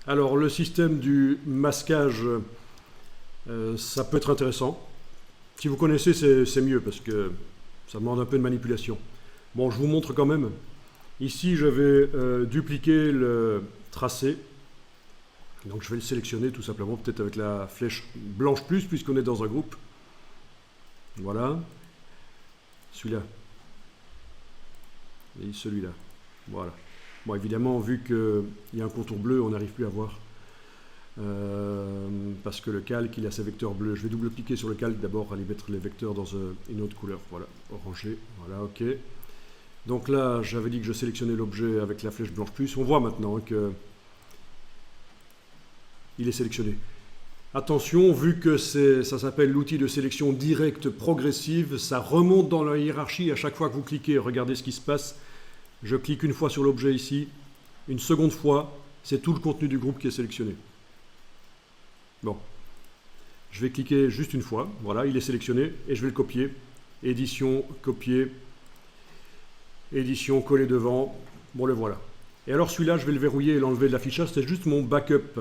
Alors, le système du masquage, ça peut être intéressant. Si vous connaissez, c'est mieux parce que ça demande un peu de manipulation. Bon, je vous montre quand même. Ici, je vais dupliquer le tracé. Donc, je vais le sélectionner tout simplement, peut-être avec la flèche blanche plus, puisqu'on est dans un groupe. Voilà. Celui-là. Et celui-là. Voilà. Bon, évidemment, vu qu'il y a un contour bleu, on n'arrive plus à voir. Parce que le calque, il a ses vecteurs bleus. Je vais double-cliquer sur le calque d'abord, aller mettre les vecteurs dans une autre couleur. Voilà, orangé. Voilà, ok. Donc là, j'avais dit que je sélectionnais l'objet avec la flèche blanche plus. On voit maintenant que il est sélectionné. Attention, vu que ça s'appelle l'outil de sélection directe progressive, ça remonte dans la hiérarchie à chaque fois que vous cliquez. Regardez ce qui se passe. Je clique une fois sur l'objet ici, une seconde fois, c'est tout le contenu du groupe qui est sélectionné. Bon, je vais cliquer juste une fois, voilà, il est sélectionné, et je vais le copier. Édition, copier, édition, coller devant, bon le voilà. Et alors celui-là, je vais le verrouiller et l'enlever de l'affichage, c'est juste mon backup.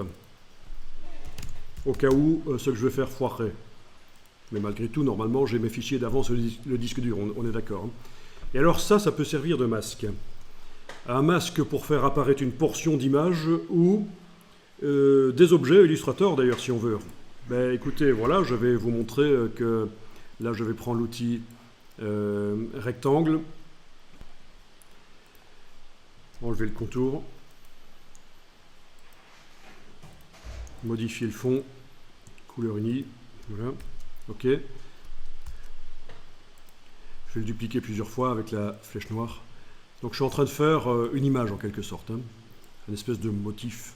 Au cas où ce que je vais faire foirerait. Mais malgré tout, normalement, j'ai mes fichiers d'avant sur le disque dur, on est d'accord. Et alors ça peut servir de masque. Un masque pour faire apparaître une portion d'image ou des objets, Illustrator d'ailleurs si on veut. Ben, écoutez, voilà, je vais vous montrer que là je vais prendre l'outil rectangle, enlever le contour, modifier le fond, couleur unie, voilà, ok. Je vais le dupliquer plusieurs fois avec la flèche noire. Donc je suis en train de faire une image en quelque sorte, hein, une espèce de motif.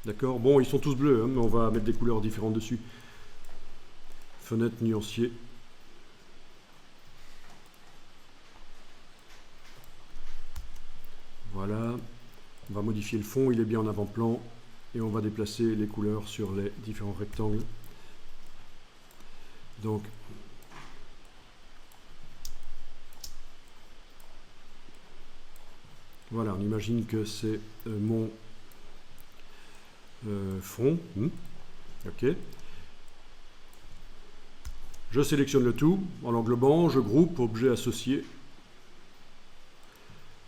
D'accord, bon, ils sont tous bleus, hein, mais on va mettre des couleurs différentes dessus. Fenêtre nuancier. Voilà, on va modifier le fond, il est bien en avant-plan, et on va déplacer les couleurs sur les différents rectangles. Donc, voilà, on imagine que c'est mon fond. Ok. Je sélectionne le tout en l'englobant, je groupe, objet associé.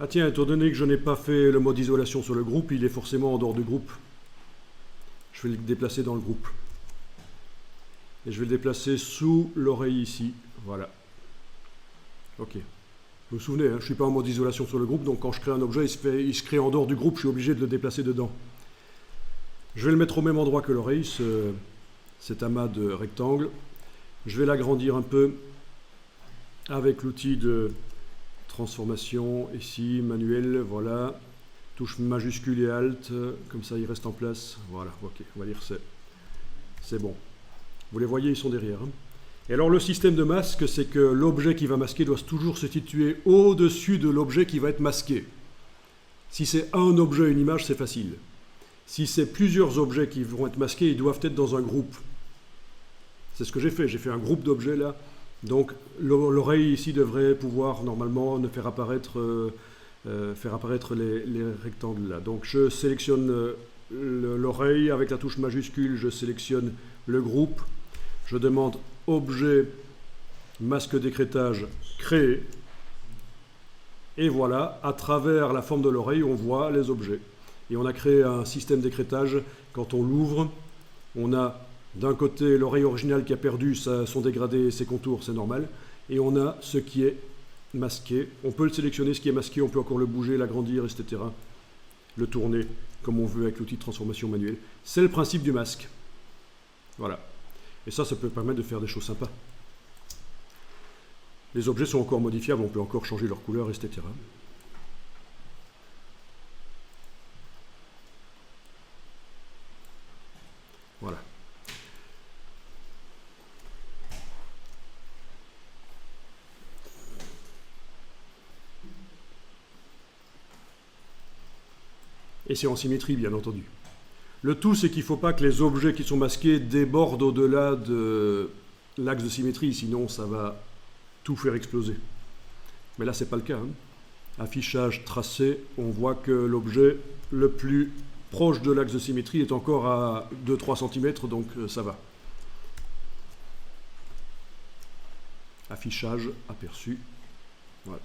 Ah tiens, étant donné que je n'ai pas fait le mode isolation sur le groupe, il est forcément en dehors du groupe. Je vais le déplacer dans le groupe. Et je vais le déplacer sous l'oreille ici. Voilà. Ok. Vous vous souvenez, hein, je ne suis pas en mode isolation sur le groupe, donc quand je crée un objet, il se crée en dehors du groupe, je suis obligé de le déplacer dedans. Je vais le mettre au même endroit que l'oreille, cet amas de rectangle. Je vais l'agrandir un peu avec l'outil de transformation, ici, manuel, voilà. Touche majuscule et alt, comme ça il reste en place. Voilà, ok, on va dire c'est bon. Vous les voyez, ils sont derrière. Hein. Et alors le système de masque, c'est que l'objet qui va masquer doit toujours se situer au-dessus de l'objet qui va être masqué. Si c'est un objet, une image, c'est facile. Si c'est plusieurs objets qui vont être masqués, ils doivent être dans un groupe. C'est ce que j'ai fait un groupe d'objets là. Donc l'oreille ici devrait pouvoir normalement faire apparaître les rectangles là. Donc je sélectionne l'oreille avec la touche majuscule, je sélectionne le groupe, je demande objet, masque d'écrêtage, créer, et voilà, à travers la forme de l'oreille, on voit les objets. Et on a créé un système d'écrêtage, quand on l'ouvre, on a d'un côté l'oreille originale qui a perdu son dégradé et ses contours, c'est normal, et on a ce qui est masqué. On peut le sélectionner, ce qui est masqué, on peut encore le bouger, l'agrandir, etc. Le tourner comme on veut avec l'outil de transformation manuelle. C'est le principe du masque. Voilà. Et ça peut permettre de faire des choses sympas. Les objets sont encore modifiables, on peut encore changer leur couleur, etc. Voilà. Et c'est en symétrie, bien entendu. Le tout, c'est qu'il ne faut pas que les objets qui sont masqués débordent au-delà de l'axe de symétrie, sinon ça va tout faire exploser. Mais là, c'est pas le cas. Hein. Affichage tracé, on voit que l'objet le plus proche de l'axe de symétrie est encore à 2-3 cm, donc ça va. Affichage aperçu. Voilà.